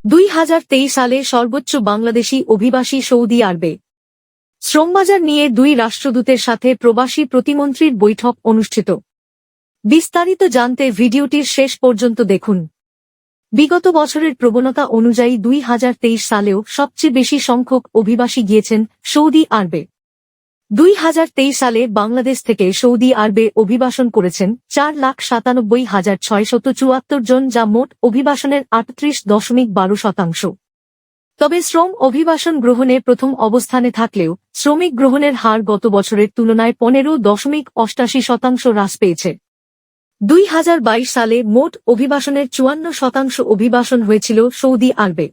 2023 সালে সর্বোচ্চ বাংলাদেশি অভিবাসী সৌদি আরবে। শ্রমবাজার নিয়ে দুই রাষ্ট্রদূতের সাথে প্রবাসী প্রতিমন্ত্রীর বৈঠক অনুষ্ঠিত। বিস্তারিত জানতে ভিডিওটির শেষ পর্যন্ত দেখুন। বিগত বছরের প্রবণতা অনুযায়ী 2023 সালেও সবচেয়ে বেশি সংখ্যক অভিবাসী গিয়েছেন সৌদি আরবে। 2023 সালে বাংলাদেশ থেকে সৌদি আরবে অভিবাসন করেছেন 4,97,674 জন, যা মোট অভিবাসনের 38.12%। তবে শ্রম অভিবাসন গ্রহণে প্রথম অবস্থানে থাকলেও শ্রমিক গ্রহণের হার গত বছরের তুলনায় 15.88% হ্রাস পেয়েছে। 2022 সালে মোট অভিবাসনের 54% অভিবাসন হয়েছিল সৌদি আরবে।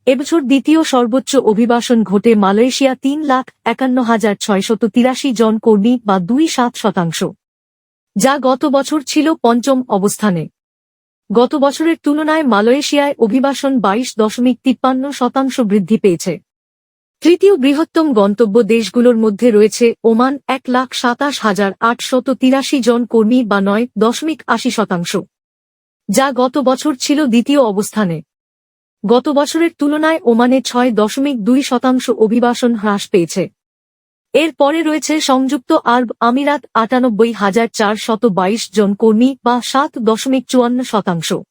এবছর দ্বিতীয় সর্বোচ্চ অভিবাসন ঘটে মালয়েশিয়া 3,51,683 জন কর্মী বা 2.7%, যা গত বছর ছিল পঞ্চম অবস্থানে। গত বছরের তুলনায় মালয়েশিয়ায় অভিবাসন 22.53% বৃদ্ধি পেয়েছে। তৃতীয় বৃহত্তম গন্তব্য দেশগুলোর মধ্যে রয়েছে ওমান 1,27,883 জন কর্মী বা 9.80%, যা গত বছর ছিল দ্বিতীয় অবস্থানে। গত বছরের তুলনায় ওমানে 6.2% অভিবাসন হ্রাস পেয়েছে। এর পরে রয়েছে সংযুক্ত আরব আমিরাত 98,422 জন কর্মী বা 7.54%।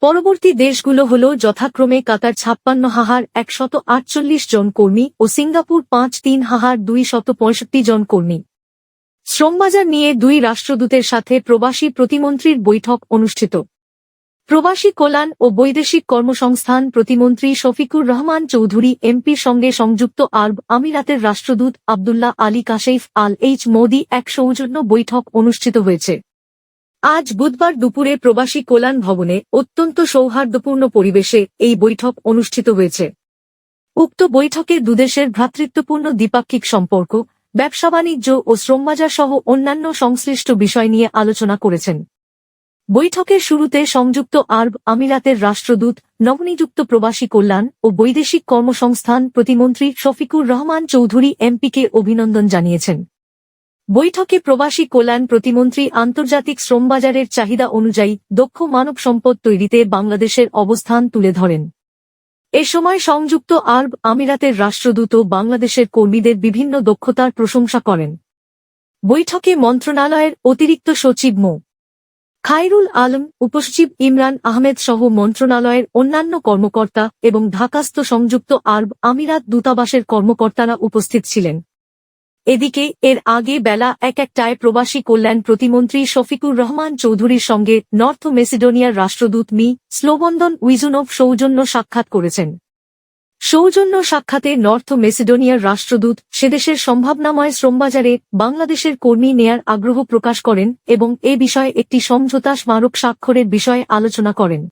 পরবর্তী দেশগুলো হল যথাক্রমে কাতার 56,148 জন কর্মী ও সিঙ্গাপুর 53,265 জন কর্মী। শ্রমবাজার নিয়ে দুই রাষ্ট্রদূতের সাথে প্রবাসী প্রতিমন্ত্রীর বৈঠক অনুষ্ঠিত। প্রবাসী কল্যাণ ও বৈদেশিক কর্মসংস্থান প্রতিমন্ত্রী শফিকুর রহমান চৌধুরী এমপির সঙ্গে সংযুক্ত আরব আমিরাতের রাষ্ট্রদূত আব্দুল্লাহ আলী কাশেইফ আল-এইচ মৌদি এক সৌজন্য বৈঠক অনুষ্ঠিত হয়েছে। আজ বুধবার দুপুরে প্রবাসী কল্যাণ ভবনে অত্যন্ত সৌহার্দ্যপূর্ণ পরিবেশে এই বৈঠক অনুষ্ঠিত হয়েছে। উক্ত বৈঠকে দুদেশের ভ্রাতৃত্বপূর্ণ দ্বিপাক্ষিক সম্পর্ক, ব্যবসা বাণিজ্য ও শ্রমবাজার সহ অন্যান্য সংশ্লিষ্ট বিষয় নিয়ে আলোচনা করেছেন। বৈঠকের শুরুতে সংযুক্ত আরব আমিরাতের রাষ্ট্রদূত নবনিযুক্ত প্রবাসী কল্যাণ ও বৈদেশিক কর্মসংস্থান প্রতিমন্ত্রী শফিকুর রহমান চৌধুরী এমপিকে অভিনন্দন জানিয়েছেন। বৈঠকে প্রবাসী কল্যাণ প্রতিমন্ত্রী আন্তর্জাতিক শ্রমবাজারের চাহিদা অনুযায়ী দক্ষ মানব সম্পদ তৈরিতে বাংলাদেশের অবস্থান তুলে ধরেন। এ সময় সংযুক্ত আরব আমিরাতের রাষ্ট্রদূত বাংলাদেশের কর্মীদের বিভিন্ন দক্ষতার প্রশংসা করেন। বৈঠকে মন্ত্রণালয়ের অতিরিক্ত সচিব মো. খায়রুল আলম, উপসচিব ইমরান আহমেদ সহ মন্ত্রণালয়ের অন্যান্য কর্মকর্তা এবং ঢাকাস্থ সংযুক্ত আরব আমিরাত দূতাবাসের কর্মকর্তারা উপস্থিত ছিলেন। এদিকে এর আগে বেলা 1টায় প্রবাসী কল্যাণ প্রতিমন্ত্রী শফিকুর রহমান চৌধুরীর সঙ্গে নর্থ মেসিডোনিয়ার রাষ্ট্রদূত মি. স্লোবন্দন উইজুনভ সৌজন্য সাক্ষাৎ করেছেন। সৌজন্য সাক্ষাতে নর্থ মেসিডোনিয়ার রাষ্ট্রদূত সেদেশের সম্ভাবনাময় শ্রমবাজারে বাংলাদেশের কর্মী নেয়ার আগ্রহ প্রকাশ করেন এবং এ বিষয়ে একটি সমঝোতা স্মারক স্বাক্ষরের বিষয়ে আলোচনা করেন।